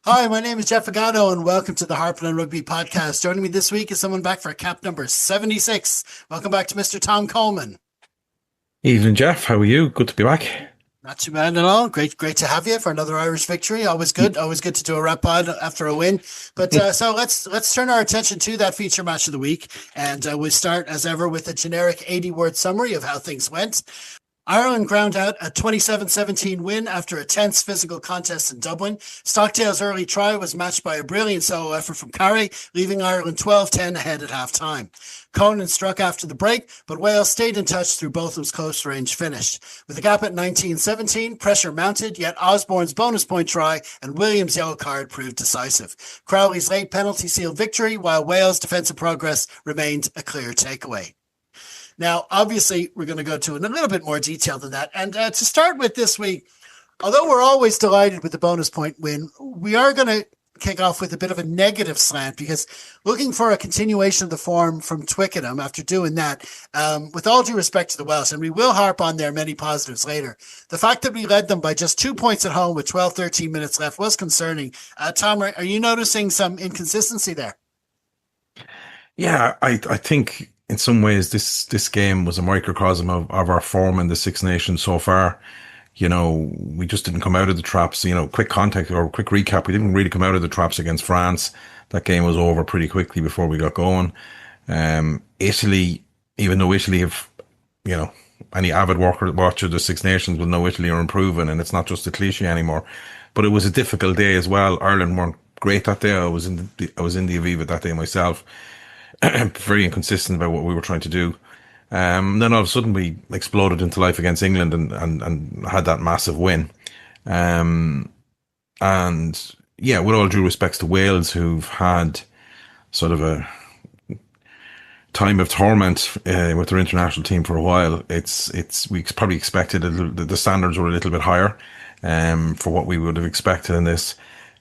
Hi, my name is Jeff Agano, and welcome to the Harpin and Rugby podcast. Joining me this week is someone back for cap number 76. Welcome back to Mr. Tom Coleman. Evening, Jeff. How are you? Good to be back. Not too bad at all. Great to have you for another Irish victory. Always good. Always good to do a rep pod after a win. But so let's turn our attention to that feature match of the week, and we'll start as ever with a generic 80-word summary of how things went. Ireland ground out a 27-17 win after a tense physical contest in Dublin. Stockdale's early try was matched by a brilliant solo effort from Carey, leaving Ireland 12-10 ahead at half-time. Conan struck after the break, but Wales stayed in touch through Botham's close-range finish. With the gap at 19-17, pressure mounted, yet Osborne's bonus point try and Williams' yellow card proved decisive. Crowley's late penalty sealed victory, while Wales' defensive progress remained a clear takeaway. Now, obviously, we're going to go to in a little bit more detail than that. And to start with this week, although we're always delighted with the bonus point win, we are going to kick off with a bit of a negative slant because looking for a continuation of the form from Twickenham after doing that, with all due respect to the Welsh, and we will harp on their many positives later, the fact that we led them by just 2 points at home with 12, 13 minutes left was concerning. Tom, are you noticing some inconsistency there? Yeah, I think in some ways this game was a microcosm of our form in the Six Nations so far. You know, we just didn't come out of the traps. You know, quick context or quick recap, we didn't really come out of the traps against France. That game was over pretty quickly before we got going. Italy, even though Italy have, you know, any avid watcher of the Six Nations will know Italy are improving, and it's not just a cliche anymore. But it was a difficult day as well. Ireland weren't great that day. I was in the Aviva that day myself. Very inconsistent about what we were trying to do. Then all of a sudden we exploded into life against England and had that massive win. And yeah, with all due respects to Wales, who've had sort of a time of torment with their international team for a while, we probably expected the standards were a little bit higher for what we would have expected in this.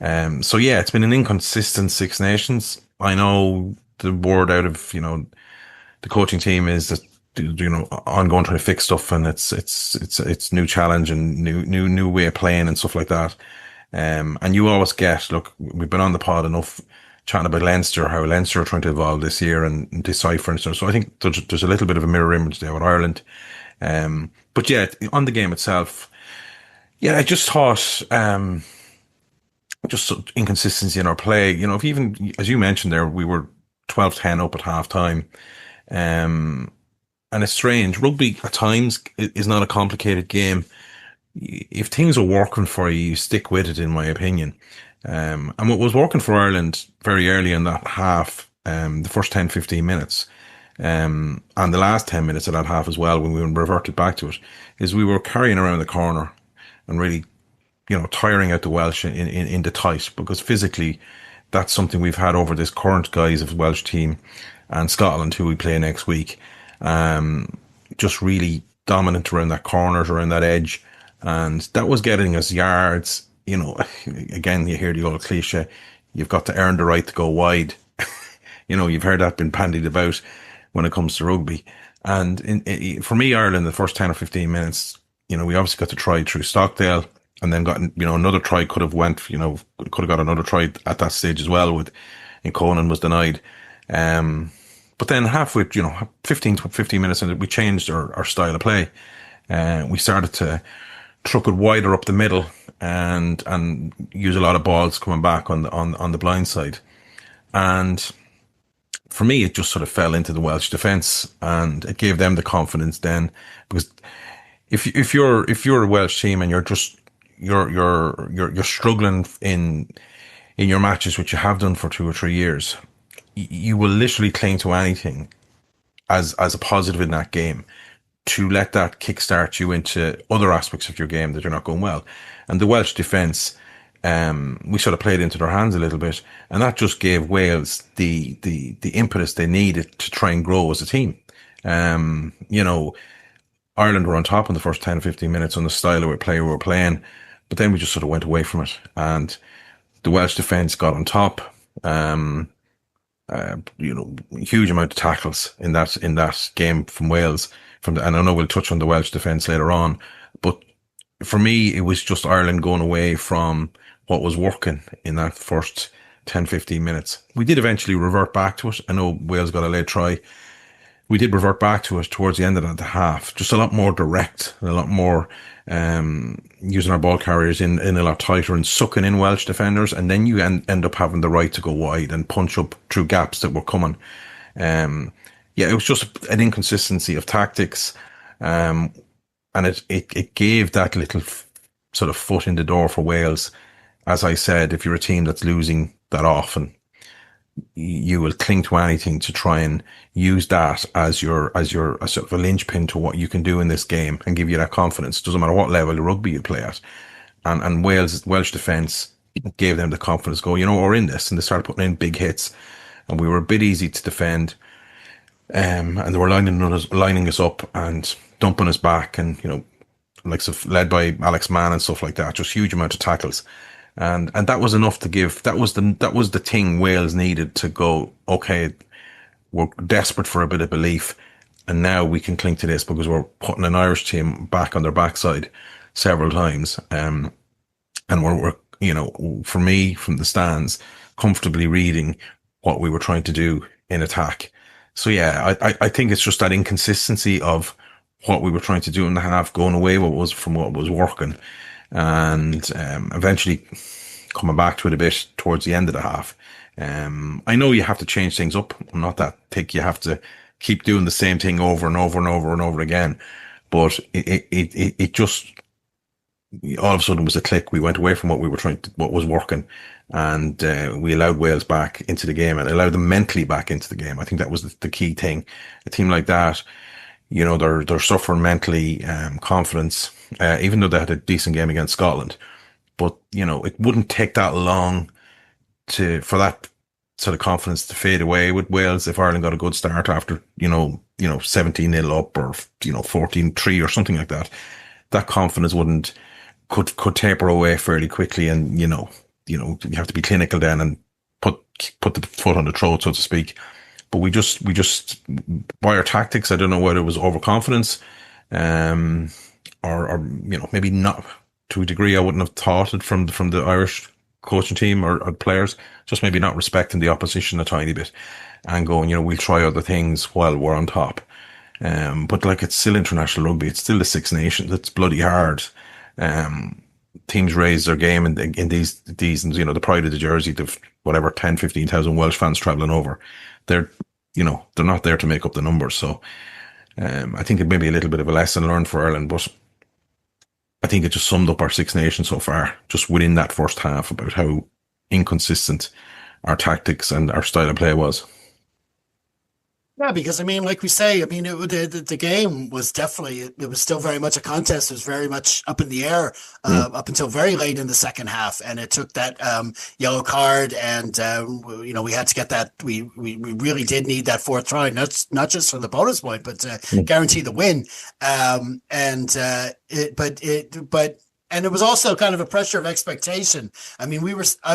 So yeah, it's been an inconsistent Six Nations. I know the word out of, you know, the coaching team is that, you know, ongoing trying to fix stuff, and it's new challenge and new way of playing and stuff like that. And you always look, we've been on the pod enough chatting about Leinster, how Leinster are trying to evolve this year and decipher and stuff. So I think there's a little bit of a mirror image there with Ireland. But yeah, on the game itself, yeah, I just thought, just inconsistency in our play. You know, if even, as you mentioned there, we were 12-10 up at half time. And it's strange. Rugby at times is not a complicated game. If things are working for you, you stick with it, in my opinion. And what was working for Ireland very early in that half, the first 10, 15 minutes, and the last 10 minutes of that half as well, when we reverted back to it, is we were carrying around the corner and really, you know, tiring out the Welsh in the tight, because physically that's something we've had over this current guise of Welsh team and Scotland, who we play next week. Just really dominant around that corners, around that edge. And that was getting us yards. You know, again, you hear the old cliche, you've got to earn the right to go wide. You know, you've heard that been bandied about when it comes to rugby. And for me, Ireland, the first 10 or 15 minutes, you know, we obviously got to try through Stockdale, and then got, you know, another try could have got another try at that stage as well and Conan was denied. But then halfway, you know, 15 minutes in, we changed our style of play. We started to truck it wider up the middle and use a lot of balls coming back on the blind side. And for me, it just sort of fell into the Welsh defence, and it gave them the confidence then, because if you're a Welsh team and you're struggling in your matches, which you have done for 2 or 3 years, you will literally cling to anything as a positive in that game to let that kickstart you into other aspects of your game that are not going well. And the Welsh defence, we sort of played into their hands a little bit, and that just gave Wales the impetus they needed to try and grow as a team. You know, Ireland were on top in the first 10, 15 minutes on the style of play we were playing, but then we just sort of went away from it, and the Welsh defence got on top. You know, huge amount of tackles in that game from Wales. And I know we'll touch on the Welsh defence later on, but for me, it was just Ireland going away from what was working in that first 10, 15 minutes. We did eventually revert back to it. I know Wales got a late try. We did revert back to it towards the end of the half, just a lot more direct, a lot more using our ball carriers in a lot tighter and sucking in Welsh defenders, and then you end up having the right to go wide and punch up through gaps that were coming. Yeah, it was just an inconsistency of tactics, and it gave that little sort of foot in the door for Wales. As I said, if you're a team that's losing that often, you will cling to anything to try and use that as your a sort of a linchpin to what you can do in this game and give you that confidence. Doesn't matter what level of rugby you play at. And Welsh defence gave them the confidence to go, we're in this, and they started putting in big hits, and we were a bit easy to defend. And they were lining us up and dumping us back, and like led by Alex Mann and stuff like that, just huge amount of tackles. And that was enough to give, that was the thing Wales needed to go, okay, we're desperate for a bit of belief, and now we can cling to this because we're putting an Irish team back on their backside several times. And we're for me, from the stands, comfortably reading what we were trying to do in attack. So yeah, I think it's just that inconsistency of what we were trying to do in the half, going away what was working, and eventually coming back to it a bit towards the end of the half. I know you have to change things up. I'm not that thick. You have to keep doing the same thing over and over and over and over again. But it just all of a sudden was a click. We went away from what what was working, and we allowed Wales back into the game and allowed them mentally back into the game. I think that was the key thing. A team like that, they're suffering mentally, confidence, even though they had a decent game against Scotland. But, it wouldn't take that long for that sort of confidence to fade away with Wales if Ireland got a good start after, 17-0 up or, 14-3 or something like that. That confidence could taper away fairly quickly, and, you have to be clinical then and put the foot on the throat, so to speak. But we just by our tactics, I don't know whether it was overconfidence, or maybe not to a degree. I wouldn't have thought it from the Irish coaching team or players, just maybe not respecting the opposition a tiny bit and going, we'll try other things while we're on top. But like, it's still international rugby. It's still the Six Nations. It's bloody hard. Teams raise their game in these, and, the pride of the jersey, the whatever 10, 15,000 Welsh fans travelling over. They're not there to make up the numbers. So, I think it may be a little bit of a lesson learned for Ireland, but I think it just summed up our Six Nations so far, just within that first half, about how inconsistent our tactics and our style of play was. Yeah, because like we say, the game was definitely, it was still very much a contest. It was very much up in the air up until very late in the second half, and it took that yellow card, and we had to get that. We really did need that fourth try, not just for the bonus point, but to guarantee the win. And it was also kind of a pressure of expectation. I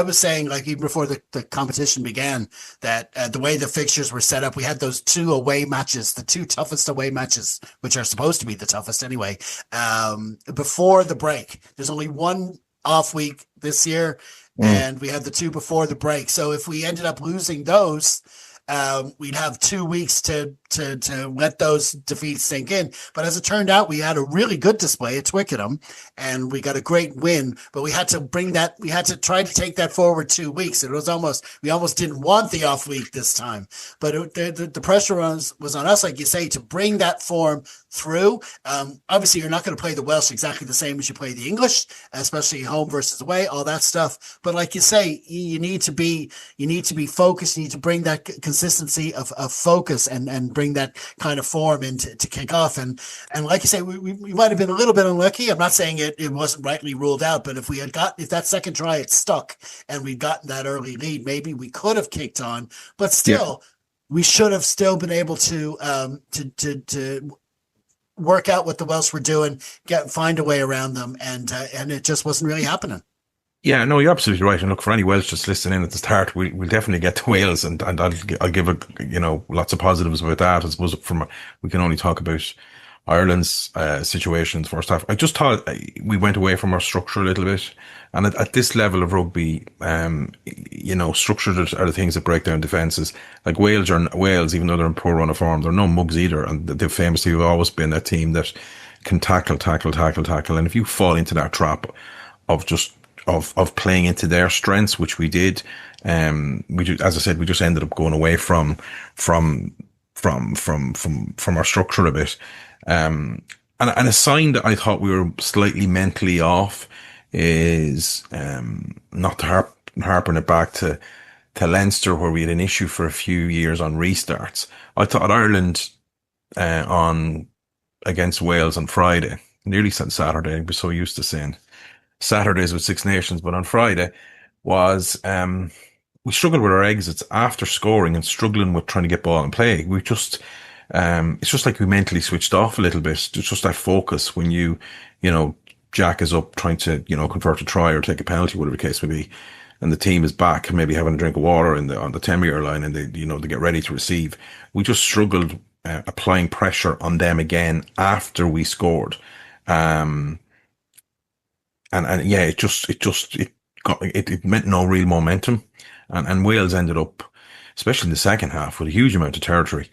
was saying, like, even before the competition began, that the way the fixtures were set up, we had those two away matches, the two toughest away matches, which are supposed to be the toughest anyway, before the break. There's only one off week this year, and we had the two before the break. So if we ended up losing those, we'd have 2 weeks to let those defeats sink in. But as it turned out, we had a really good display at Twickenham, and we got a great win. But we had to try to take that forward 2 weeks. We almost didn't want the off week this time. But the pressure was on us, like you say, to bring that form through. Obviously, you're not going to play the Welsh exactly the same as you play the English, especially home versus away, all that stuff. But like you say, you need to be focused. You need to bring that consistency of focus and bring that kind of form in to kick off. And like you say, we might have been a little bit unlucky. I'm not saying it wasn't rightly ruled out, but if that second try had stuck and we'd gotten that early lead, maybe we could have kicked on. But still, we should have still been able to work out what the Welsh were doing, find a way around them, and it just wasn't really happening. Yeah, no, you're absolutely right. And look, for any Welsh just listening in at the start, we'll definitely get to Wales, and I'll give lots of positives about that. I suppose we can only talk about Ireland's situation in the first half. I just thought we went away from our structure a little bit. And at this level of rugby, structures are the things that break down defences. Like Wales, even though they're in poor run of form, they're no mugs either. And they've famously always been a team that can tackle, tackle, tackle, tackle. And if you fall into that trap of just of playing into their strengths, which we did, as I said, we just ended up going away from our structure a bit. And a sign that I thought we were slightly mentally off is not to harping it back to Leinster, where we had an issue for a few years on restarts. I thought Ireland on against Wales on Friday, nearly said Saturday. We're so used to saying Saturdays with Six Nations, but on Friday was we struggled with our exits after scoring and struggling with trying to get ball and play. We just it's just like we mentally switched off a little bit. It's just that focus when Jack is up trying to, convert a try or take a penalty, whatever the case may be, and the team is back, maybe having a drink of water on the 10-meter line, and they get ready to receive. We just struggled applying pressure on them again after we scored. And yeah, it meant no real momentum. And Wales ended up, especially in the second half, with a huge amount of territory.